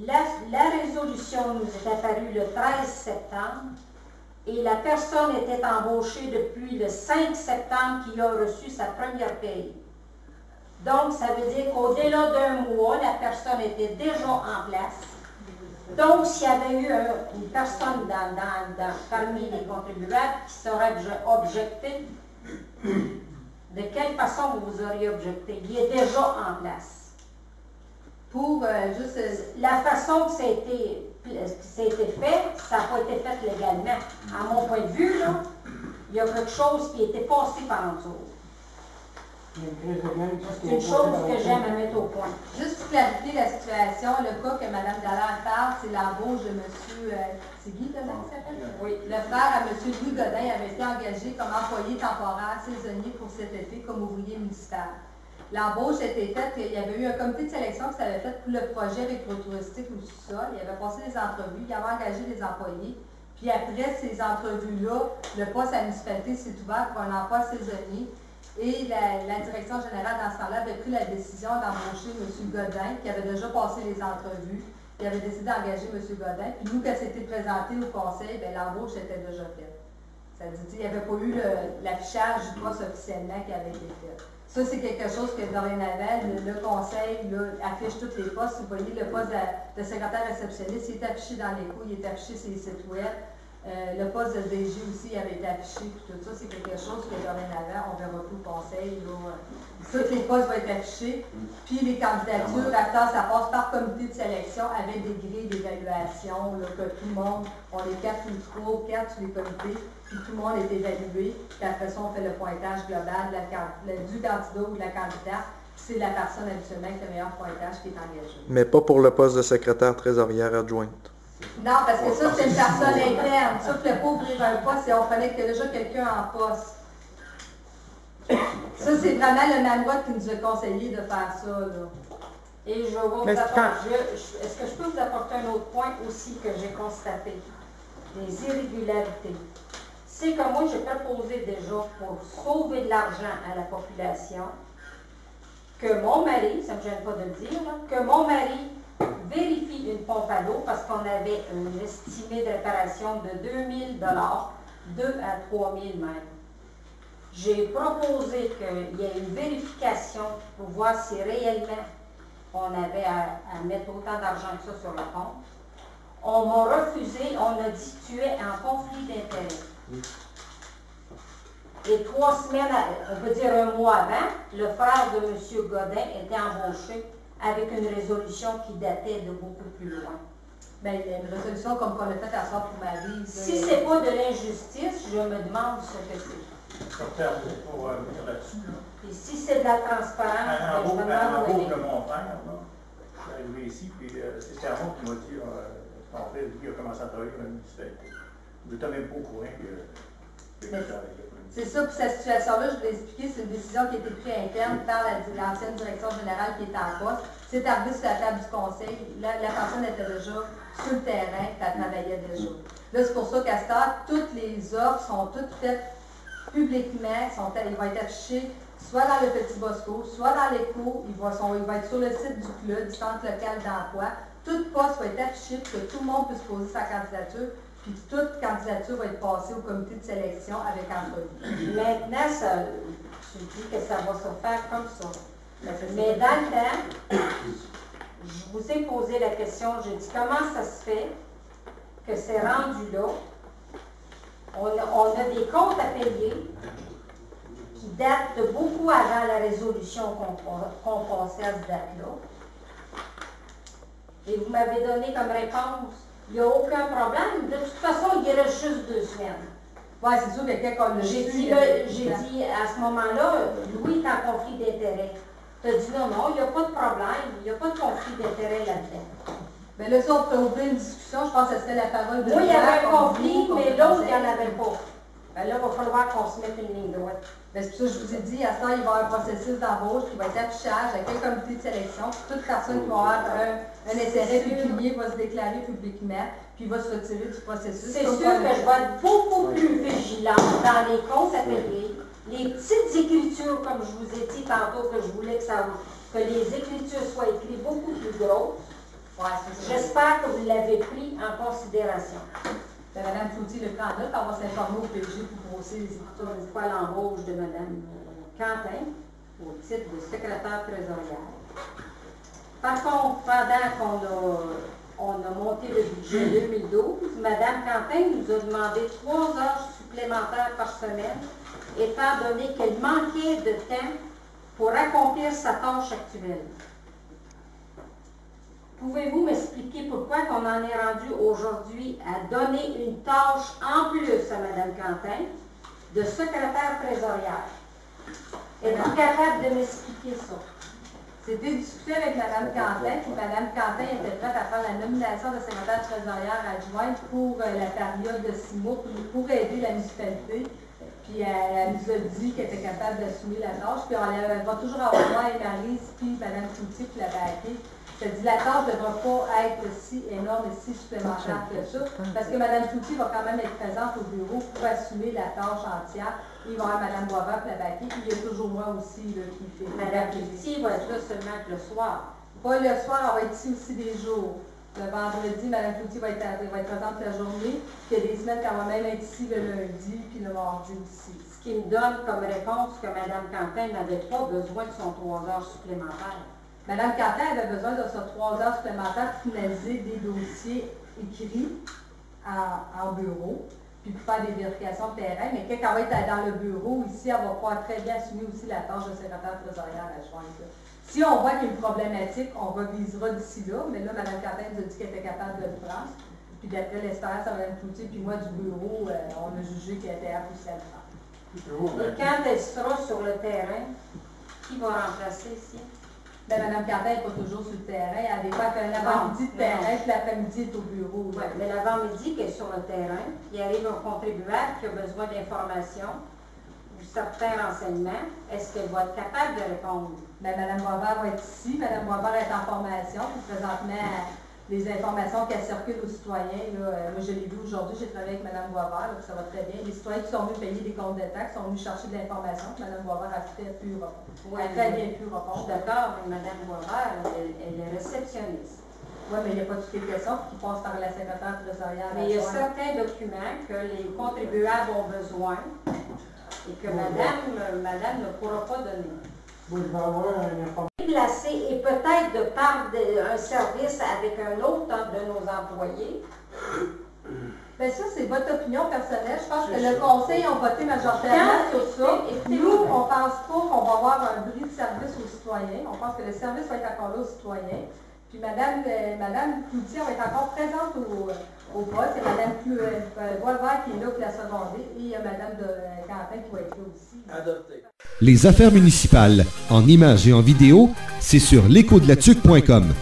La résolution nous est apparue le 13 septembre et la personne était embauchée depuis le 5 septembre qui a reçu sa première paye. Donc, ça veut dire qu'au-delà d'un mois, la personne était déjà en place. Donc, s'il y avait eu une personne parmi les contribuables qui serait objectée, de quelle façon vous auriez objecté? Il est déjà en place. Pour juste... La façon que ça a été fait, ça n'a pas été fait légalement. À mon point de vue, là, il y a quelque chose qui a été passé par en dessous. C'est une chose que j'aime à mettre au point. Juste pour clarifier la situation, le cas que Mme Dallaire parle, c'est l'embauche de M. C'est Guy Godin qui s'appelle? Oui. Le frère à M. Guy Godin avait été engagé comme employé temporaire saisonnier pour cet été comme ouvrier municipal. L'embauche était faite, il y avait eu un comité de sélection qui s'avait fait pour le projet rétro-touristique au sous-sol. Il avait passé des entrevues, il avait engagé des employés. Puis après ces entrevues-là, le poste à la municipalité s'est ouvert pour un emploi saisonnier. Et la direction générale, dans ce temps-là, avait pris la décision d'embaucher M. Godin, qui avait déjà passé les entrevues. Il avait décidé d'engager M. Godin. Puis nous, quand c'était présenté au conseil, l'embauche était déjà faite. Ça veut dire qu'il n'y avait pas eu l'affichage du poste officiellement qui avait été fait. Ça, c'est quelque chose que dorénavant, le conseil là, affiche tous les postes. Vous voyez, le poste de secrétaire réceptionniste, il est affiché dans les coûts, il est affiché sur les sites web. Le poste de DG aussi avait été affiché, puis tout ça, c'est quelque chose que dorénavant, on verra tout le conseil. Là. Tous les postes vont être affichés, puis les candidatures, après ça passe par comité de sélection avec des grilles d'évaluation, que tout le monde, on est 4 ou 3 ou 4 sur les comités, puis tout le monde est évalué, puis après ça, on fait le pointage global du candidat ou de la candidate, puis c'est la personne habituellement avec le meilleur pointage qui est engagée. Mais pas pour le poste de secrétaire trésorière adjointe. Non, parce que ça, c'est une personne interne. Ça, il ne fallait pas ouvrir un poste et on fallait qu'il y ait déjà quelqu'un en poste. Ça, c'est vraiment le Manoir qui nous a conseillé de faire ça. Là. Et je vais vous apporter, est-ce que je peux vous apporter un autre point aussi que j'ai constaté? Les irrégularités. C'est que moi, j'ai proposé déjà pour sauver de l'argent à la population que mon mari, ça ne me gêne pas de le dire, là, que mon mari vérifie une pompe à l'eau parce qu'on avait une estimée de réparation de 2 000 $, 2 à 3 000 même. J'ai proposé qu'il y ait une vérification pour voir si réellement on avait à mettre autant d'argent que ça sur la pompe. On m'a refusé, on a dit que tu es en conflit d'intérêts. Et 3 semaines, on peut dire un mois avant, le frère de M. Godin était embauché avec une résolution qui datait de beaucoup plus loin. Bien, une résolution comme qu'on a fait à soi pour ma vie. Si ce n'est pas de l'injustice, je me demande ce que c'est. Pour venir là-dessus. Et si c'est de la transparence, Un je me beau demande de mon frère, je suis arrivé ici, puis c'est Sermon qui m'a dit, ton frère, lui, a commencé à travailler dans la municipalité. Je n'étais même pas au courant que c'est ça, pour cette situation-là, je vais expliquer, c'est une décision qui a été prise interne par l'ancienne direction générale qui était en poste. C'est arrivé sur la table du conseil, la personne était déjà sur le terrain, elle travaillait déjà. Là, c'est pour ça qu'à ce temps, toutes les offres sont toutes faites publiquement, ils vont être affichés soit dans le Petit Bosco, soit dans les cours, ils vont être sur le site du club, du centre local d'emploi. Toute poste va être affichée pour que tout le monde puisse poser sa candidature. Puis toute candidature va être passée au comité de sélection avec entrevue. Maintenant, tu dis que ça va se faire comme ça. Mais dans le temps, je vous ai posé la question, j'ai dit comment ça se fait que c'est rendu là. On a des comptes à payer qui datent de beaucoup avant la résolution qu'on pensait à cette date-là. Et vous m'avez donné comme réponse, il n'y a aucun problème. De toute façon, il reste juste 2 semaines. Oui, c'est sûr que quelqu'un l'a J'ai dit à ce moment-là, Louis est en conflit d'intérêt. Tu as dit non, il n'y a pas de problème, il n'y a pas de conflit d'intérêt là-dedans. Mais là, si on peut ouvrir une discussion, je pense que ce serait la parole de... Moi, il y avait un conflit, mais l'autre, il n'y en avait pas. Ben là, il va falloir qu'on se mette une ligne droite. Ben, c'est pour ça que je vous ai dit, à ce temps, il va y avoir un processus d'embauche qui va être affichage avec un comité de sélection. Toute personne qui va avoir un intérêt pécunier va se déclarer publiquement, puis va se retirer du processus. C'est sûr que je vais être beaucoup plus vigilante dans les comptes à payer. Les petites écritures, comme je vous ai dit tantôt, que je voulais que les écritures soient écrites beaucoup plus grosses. Ouais, c'est ça. J'espère que vous l'avez pris en considération. Mme Cloutier le prend en note, on va s'informer au PG pour brosser les écouteurs. Une fois l'embauche de Mme Quentin au titre de secrétaire trésorière. Par contre, pendant qu'on a monté le budget 2012, Mme Quentin nous a demandé 3 heures supplémentaires par semaine, étant donné qu'elle manquait de temps pour accomplir sa tâche actuelle. Pouvez-vous m'expliquer pourquoi qu'on en est rendu aujourd'hui à donner une tâche en plus à Mme Quentin de secrétaire trésorière? Êtes-vous capable de m'expliquer ça? C'était discuté avec Mme Quentin, puis Mme Quentin était prête à faire la nomination de secrétaire trésorière adjointe pour la période de 6 mois pour aider la municipalité. Puis elle nous a dit qu'elle était capable d'assumer la tâche. Puis elle va toujours avoir moi et Maryse, puis Mme Cloutier qui l'a baquée. Je dis, la tâche ne devra pas être si énorme et si supplémentaire que ça, parce que Mme Cloutier va quand même être présente au bureau pour assumer la tâche entière. Il va y avoir Mme Boisvert qui l'a baquée, puis il y a toujours moi aussi là, qui fait. Mme Cloutier va être là seulement que le soir. Pas le soir, elle va être ici aussi des jours. Le vendredi, Mme Cloutier va être présente la journée, puis il y a des semaines qu'elle va même être ici le lundi, puis le mardi aussi. Ce qui me donne comme réponse que Mme Quentin n'avait pas besoin de son 3 heures supplémentaires. Mme Quentin avait besoin de ces 3 heures supplémentaires pour finaliser des dossiers écrits en bureau, puis pour faire des vérifications de terrain. Mais quand elle va être dans le bureau, ici, elle va pouvoir très bien assumer aussi la tâche de secrétaire trésorière adjointe. Si on voit qu'il y a une problématique, on revisera d'ici là, mais là, Mme Quentin nous a dit qu'elle était capable de le prendre. Puis d'après l'expérience à Mme Cloutier, puis moi du bureau, on a jugé qu'elle était apte aussi à le faire. Et quand elle sera sur le terrain, qui va remplacer ici? Ben, Mme Quentin n'est pas toujours sur le terrain. Elle n'est pas un avant-midi de terrain, puis l'après-midi est au bureau. Oui, mais l'avant-midi qui est sur le terrain, il arrive un contribuable qui a besoin d'informations ou certains renseignements, est-ce qu'elle va être capable de répondre? Ben, Mme Boisvert va être ici. Mme Boisvert est en formation, puis présentement, les informations qu'elle circule aux citoyens, là, moi je l'ai vu aujourd'hui, j'ai travaillé avec Mme Boisvert, ça va très bien. Les citoyens qui sont venus payer des comptes de taxes sont venus chercher de l'information, Mme Boisvert a très pu répondre. Oui, elle a très bien pu je répondre. suis d'accord, mais Mme Boisvert, elle est réceptionniste. Oui, mais il n'y a pas toutes les questions qui passent par la secrétaire trésorière. Mais il y a certains documents que les contribuables ont besoin et que madame ne pourra pas donner. Moi, je vais avoir une information. Placé et peut-être de par un service avec un autre de nos employés. Bien ça, c'est votre opinion personnelle. Je pense que le conseil a voté majoritairement sur ça. Nous, on ne pense pas qu'on va avoir un bris de service aux citoyens. On pense que le service va être encore là aux citoyens. Puis Mme Cloutier va être encore présente au poste. C'est Mme Boisvert qui est là pour la seconder. Et il y a Mme Quentin qui va être là aussi. Adopté. Les affaires municipales, en images et en vidéo, c'est sur l'échodelaTuque.com.